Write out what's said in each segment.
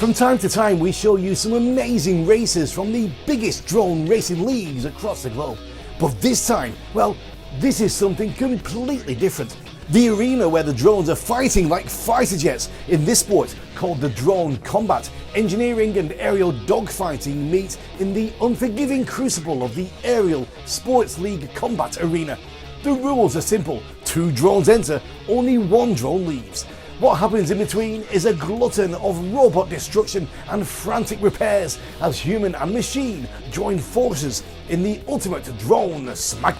From time to time we show you some amazing races from the biggest drone racing leagues across the globe. But this time, well, this is something completely different. The arena where the drones are fighting like fighter jets in this sport, called the drone combat, engineering and aerial dogfighting meet in the unforgiving crucible of the Aerial Sports League Combat Arena. The rules are simple: 2 drones enter, only 1 drone leaves. What happens in between is a glutton of robot destruction and frantic repairs as human and machine join forces in the ultimate drone smack.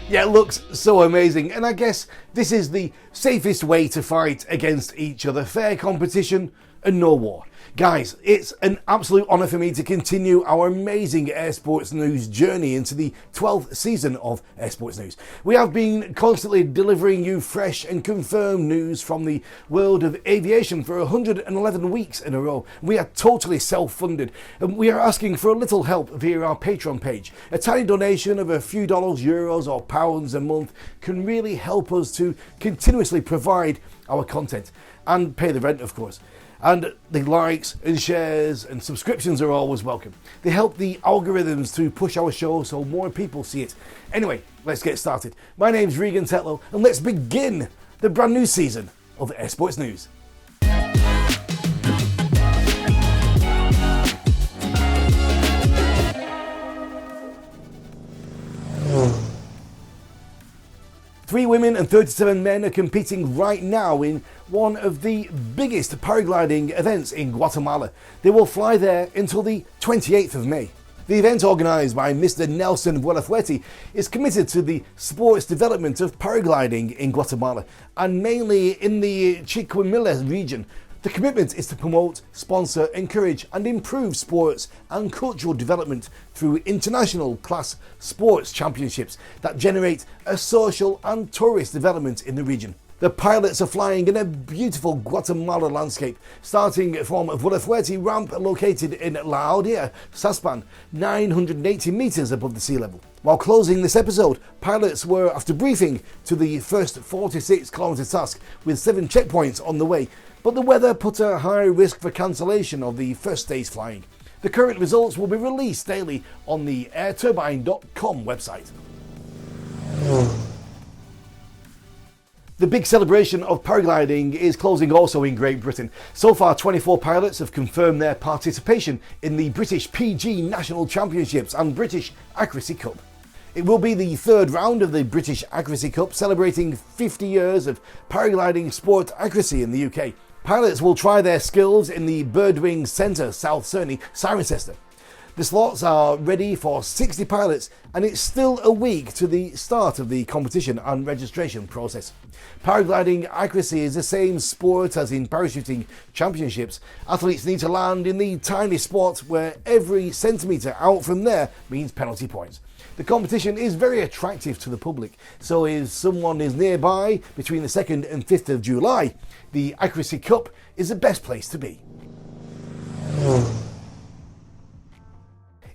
Yeah, it looks so amazing, and I guess this is the safest way to fight against each other. Fair competition and no war. Guys, it's an absolute honour for me to continue our amazing Air Sports News journey into the 12th season of Air Sports News. We have been constantly delivering you fresh and confirmed news from the world of aviation for 111 weeks in a row. We are totally self-funded, and we are asking for a little help via our Patreon page. A tiny donation of a few dollars, euros or pounds a month can really help us to continuously provide our content and pay the rent, of course. And the likes and shares and subscriptions are always welcome. They help the algorithms to push our show so more people see it. Anyway, let's get started. My name's Regan Tetlow, and let's begin the brand new season of Air Sports News. Three women and 37 men are competing right now in one of the biggest paragliding events in Guatemala. They will fly there until the 28th of May. The event, organised by Mr. Nelson Buenafuerte, is committed to the sports development of paragliding in Guatemala, and mainly in the Chiquimula region. The commitment is to promote, sponsor, encourage and improve sports and cultural development through international class sports championships that generate a social and tourist development in the region. The pilots are flying in a beautiful Guatemala landscape, starting from Buenafuerte ramp located in La Aldea, Saspan, 980 metres above the sea level. While closing this episode, pilots were after briefing to the first 46-kilometre task with 7 checkpoints on the way, but the weather put a high risk for cancellation of the first day's flying. The current results will be released daily on the airturbine.com website. The big celebration of paragliding is closing also in Great Britain. So far, 24 pilots have confirmed their participation in the British PG National Championships and British Accuracy Cup. It will be the 3rd round of the British Accuracy Cup, celebrating 50 years of paragliding sport accuracy in the UK. Pilots will try their skills in the Birdwing Centre, South Cerney, Cirencester. The slots are ready for 60 pilots, and it's still a week to the start of the competition and registration process. Paragliding accuracy is the same sport as in parachuting championships. Athletes need to land in the tiny spot where every centimetre out from there means penalty points. The competition is very attractive to the public, so if someone is nearby between the 2nd and 5th of July, the Accuracy Cup is the best place to be.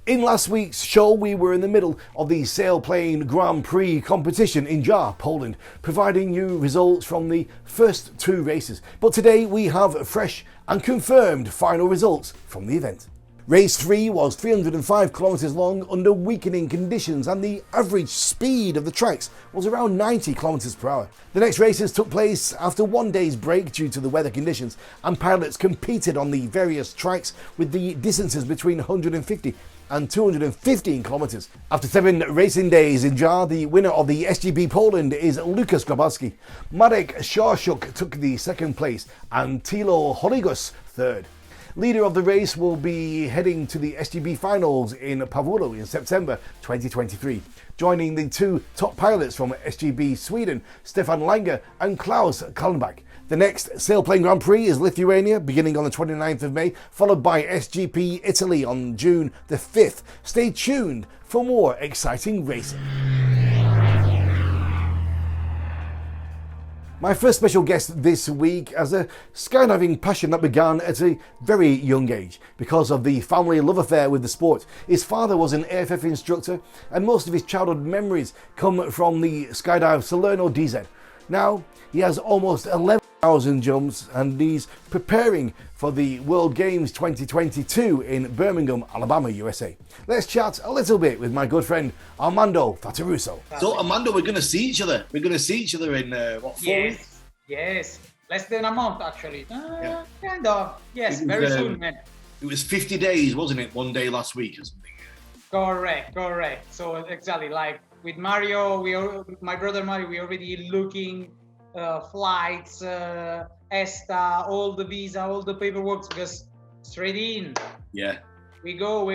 In last week's show, we were in the middle of the Sailplane Grand Prix competition in Jar, Poland, providing you results from the first 2 races. But today we have fresh and confirmed final results from the event. Race 3 was 305 kilometres long under weakening conditions, and the average speed of the tracks was around 90 kilometres per hour. The next races took place after 1 day's break due to the weather conditions, and pilots competed on the various tracks with the distances between 150 and 215 kilometres. After 7 racing days in Jar, the winner of the SGB Poland is Lukas Grabowski. Marek Szarczuk took the 2nd place and Tilo Holygos 3rd. Leader of the race will be heading to the SGB finals in Pavolo in September 2023, joining the 2 top pilots from SGB Sweden, Stefan Langer and Klaus Kallenbach. The next Sailplane Grand Prix is Lithuania, beginning on the 29th of May, followed by SGP Italy on June the 5th. Stay tuned for more exciting racing. My first special guest this week has a skydiving passion that began at a very young age because of the family love affair with the sport. His father was an AFF instructor, and most of his childhood memories come from the skydive Salerno DZ. Now he has almost 11 1,000 jumps, and he's preparing for the World Games 2022 in Birmingham, Alabama, USA. Let's chat a little bit with my good friend Armando Fataruso. So, Armando, we're going to see each other. We're going to see each other in, 4 weeks? Yes. Less than a month, actually. Kind of. Yes, very soon, man. It was 50 days, wasn't it? One day last week or something. Correct. So, exactly, like with Mario, my brother Mario, we already looking flights, ESTA, all the visa, all the paperwork, because straight in. Yeah. We go.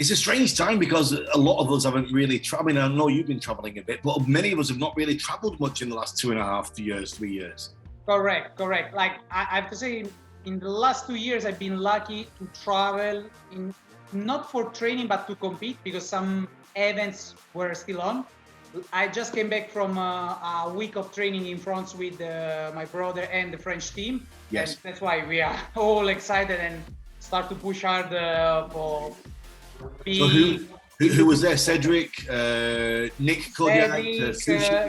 It's a strange time because a lot of us haven't really traveled. I know you've been travelling a bit, but many of us have not really travelled much in the last 2.5 years, 3 years. Correct. Like I have to say, in the last 2 years, I've been lucky to travel not for training, but to compete, because some events were still on. I just came back from a week of training in France with my brother and the French team. Yes. And that's why we are all excited and start to push hard for being... So who was there? Cedric, Nick Kodiak,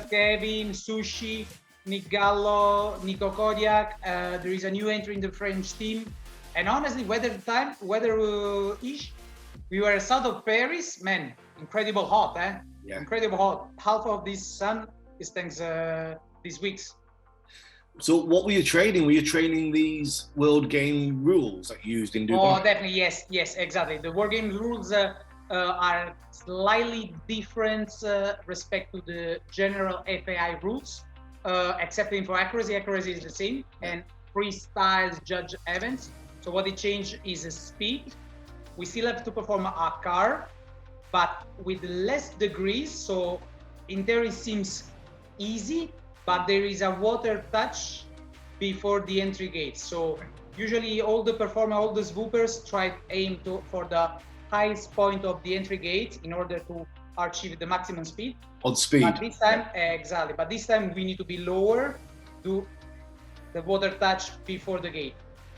Kevin, Sushi, Nick Gallo, Nico Kodiak. There is a new entry in the French team. And honestly, weather-ish, we were south of Paris, man, incredible hot, eh? Yeah. Incredible hot. Half of this sun is thanks these weeks. So what were you training? Were you training these World Game rules that you used in Dubai? Oh, definitely, yes, exactly. The World Game rules are slightly different respect to the general FAI rules, except for accuracy. Accuracy is the same, and freestyle judge events. So what it changed is the speed. We still have to perform a car, but with less degrees. So in theory, it seems easy, but there is a water touch before the entry gate. So usually all the performers, all the swoopers aim for the highest point of the entry gate in order to achieve the maximum speed. On speed. But this time, exactly. But this time we need to be lower, do the water touch before the gate.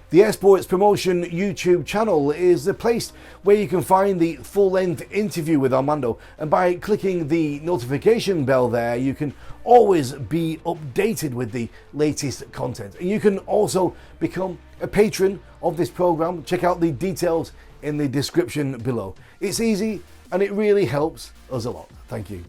The Airsports Promotion YouTube channel is the place where you can find the full-length interview with Armando, and by clicking the notification bell there you can always be updated with the latest content. And you can also become a patron of this program. Check out the details in the description below. It's easy and it really helps us a lot. Thank you.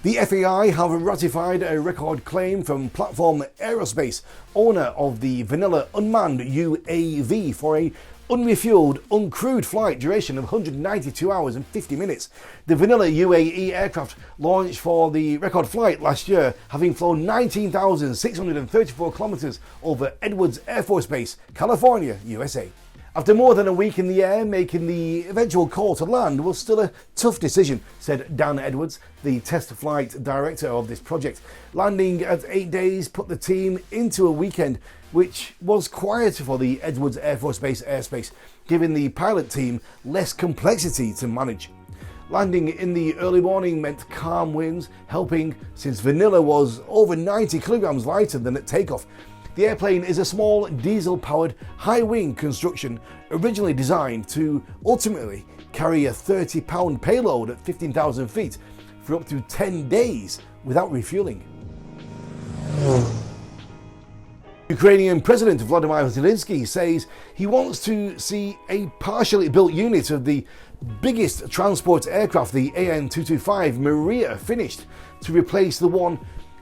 The FAI have ratified a record claim from Platform Aerospace, owner of the Vanilla unmanned UAV, for a unrefueled, uncrewed flight duration of 192 hours and 50 minutes. The Vanilla UAE aircraft launched for the record flight last year, having flown 19,634 kilometers over Edwards Air Force Base, California, USA. After more than a week in the air, making the eventual call to land was still a tough decision, said Dan Edwards, the test flight director of this project. Landing at 8 days put the team into a weekend which was quieter for the Edwards Air Force Base airspace, giving the pilot team less complexity to manage. Landing in the early morning meant calm winds, helping since Vanilla was over 90 kilograms lighter than at takeoff. The airplane is a small diesel-powered high-wing construction originally designed to ultimately carry a 30-pound payload at 15,000 feet for up to 10 days without refueling. Ukrainian President Vladimir Zelensky says he wants to see a partially built unit of the biggest transport aircraft, the AN-225 Maria, finished to replace the one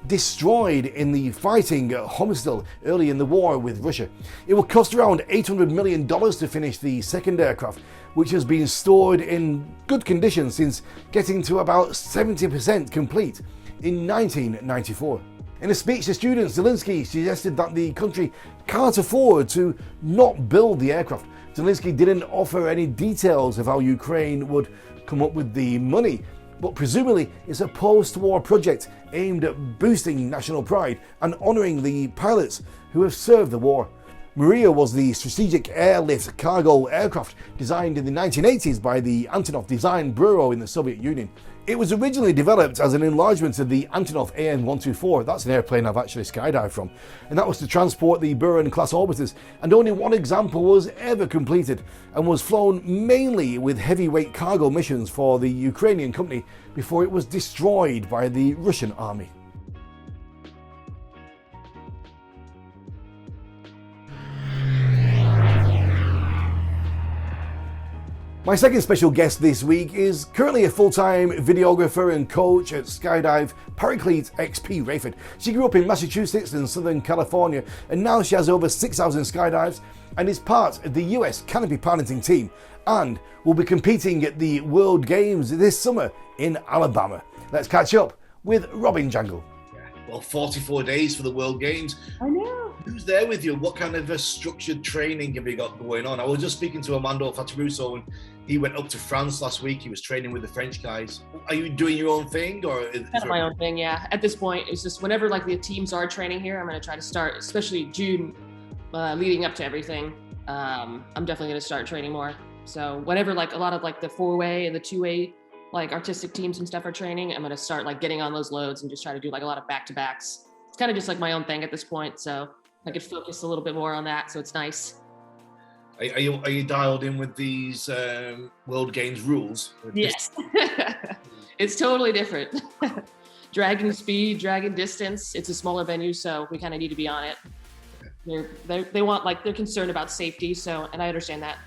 destroyed in the fighting at Homostel early in the war with Russia. It will cost around $800 million to finish the second aircraft, which has been stored in good condition since getting to about 70% complete in 1994. In a speech to students, Zelensky suggested that the country can't afford to not build the aircraft. Zelensky didn't offer any details of how Ukraine would come up with the money, but presumably it's a post-war project aimed at boosting national pride and honouring the pilots who have served the war. Maria was the strategic airlift cargo aircraft designed in the 1980s by the Antonov Design Bureau in the Soviet Union. It was originally developed as an enlargement of the Antonov AN-124, that's an airplane I've actually skydived from, and that was to transport the Buran-class orbiters, and only one example was ever completed and was flown mainly with heavyweight cargo missions for the Ukrainian company before it was destroyed by the Russian army. My second special guest this week is currently a full-time videographer and coach at Skydive Paraclete XP Rayford. She grew up in Massachusetts and Southern California, and now she has over 6,000 skydives and is part of the US Canopy Piloting team and will be competing at the World Games this summer in Alabama. Let's catch up with Robin Jangle. Well, 44 days for the World Games. I know. Who's there with you? What kind of a structured training have you got going on? I was just speaking to Armando Fataruso, and he went up to France last week. He was training with the French guys. Are you doing your own thing, or is Kind of my own thing, yeah. At this point, it's just whenever like the teams are training here, I'm going to try to start, especially June, leading up to everything. I'm definitely going to start training more. So whenever like a lot of like the 4-way and the 2-way like artistic teams and stuff are training, I'm going to start like getting on those loads and just try to do like a lot of back-to-backs. It's kind of just like my own thing at this point, so I could focus a little bit more on that, so it's nice. Are you dialed in with these World Games rules? Yes. It's totally different. Dragging speed, dragging distance. It's a smaller venue, so we kind of need to be on it. They want, like, they're concerned about safety, so, and I understand that.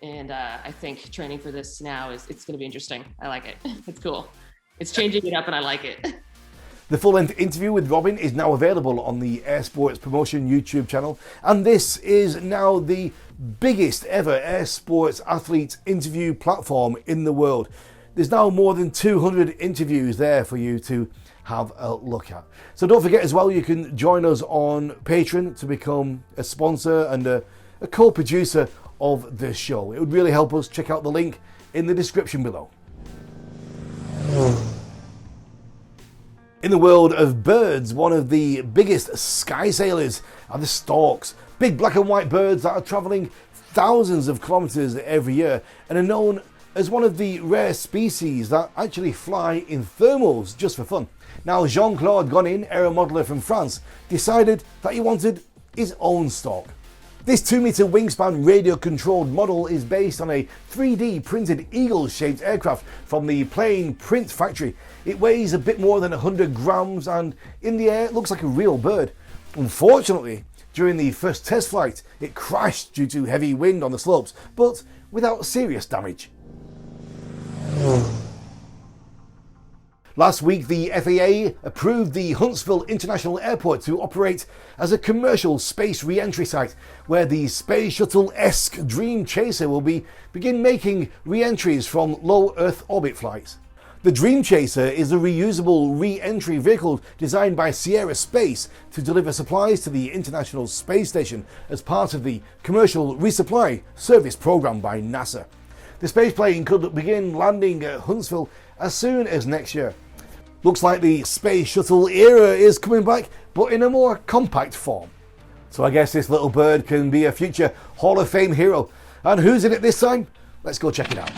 And I think training for this now it's going to be interesting. I like it. It's cool. It's changing it up, and I like it. The full-length interview with Robin is now available on the Air Sports Promotion YouTube channel, and this is now the biggest ever Air Sports athlete interview platform in the world. There's now more than 200 interviews there for you to have a look at. So don't forget as well, you can join us on Patreon to become a sponsor and a co-producer of this show. It would really help us. Check out the link in the description below. In the world of birds, one of the biggest sky sailors are the storks. Big black and white birds that are travelling thousands of kilometres every year and are known as one of the rare species that actually fly in thermals just for fun. Now, Jean-Claude Gonin, aeromodeler from France, decided that he wanted his own stork. This 2-metre wingspan radio-controlled model is based on a 3D printed eagle-shaped aircraft from the Plane Print factory. It weighs a bit more than 100 grams and in the air it looks like a real bird. Unfortunately, during the first test flight, it crashed due to heavy wind on the slopes, but without serious damage. Last week, the FAA approved the Huntsville International Airport to operate as a commercial space re-entry site, where the Space Shuttle-esque Dream Chaser will begin making re-entries from low Earth orbit flights. The Dream Chaser is a reusable re-entry vehicle designed by Sierra Space to deliver supplies to the International Space Station as part of the Commercial Resupply Service program by NASA. The spaceplane could begin landing at Huntsville as soon as next year. Looks like the space shuttle era is coming back, but in a more compact form. So I guess this little bird can be a future Hall of Fame hero. And who's in it this time? Let's go check it out.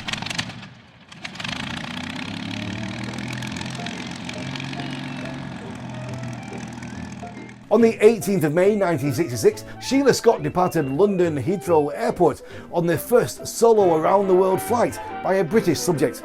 On the 18th of May 1966, Sheila Scott departed London Heathrow Airport on the first solo around-the-world flight by a British subject.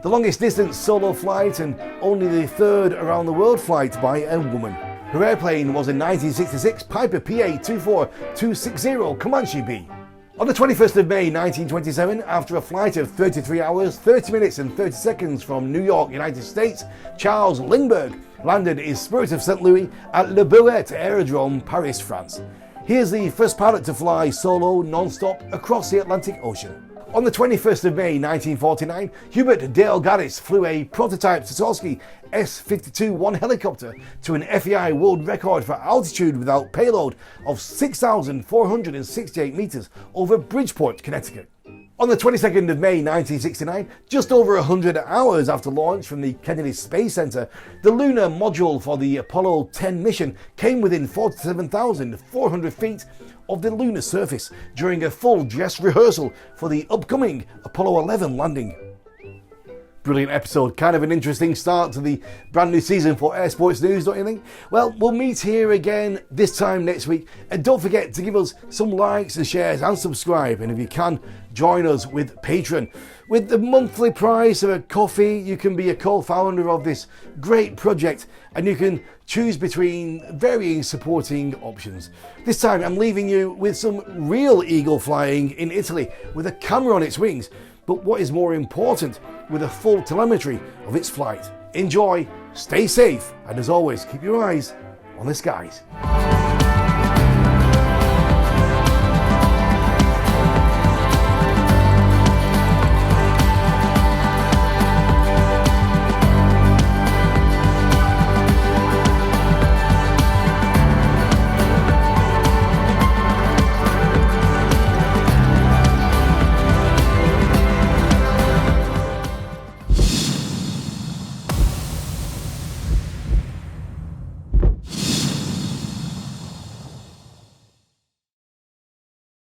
The longest distance solo flight and only the third around-the-world flight by a woman. Her airplane was a 1966 Piper PA-24260 Comanche B. On the 21st of May 1927, after a flight of 33 hours, 30 minutes and 30 seconds from New York, United States, Charles Lindbergh landed his Spirit of St. Louis at Le Bourget Aerodrome, Paris, France. He is the first pilot to fly solo non-stop across the Atlantic Ocean. On the 21st of May 1949, Hubert Dale Gaddis flew a prototype Sikorsky S-52-1 helicopter to an FAI world record for altitude without payload of 6,468 meters over Bridgeport, Connecticut. On the 22nd of May 1969, just over 100 hours after launch from the Kennedy Space Center, the lunar module for the Apollo 10 mission came within 47,400 feet of the lunar surface during a full dress rehearsal for the upcoming Apollo 11 landing. Brilliant episode, kind of an interesting start to the brand new season for Air Sports News, don't you think? Well, we'll meet here again this time next week, and don't forget to give us some likes and shares and subscribe, and if you can, join us with Patreon. With the monthly price of a coffee, you can be a co-founder of this great project, and you can choose between varying supporting options. This time I'm leaving you with some real eagle flying in Italy with a camera on its wings. but what is more important, with a full telemetry of its flight. Enjoy, stay safe, and as always, keep your eyes on the skies.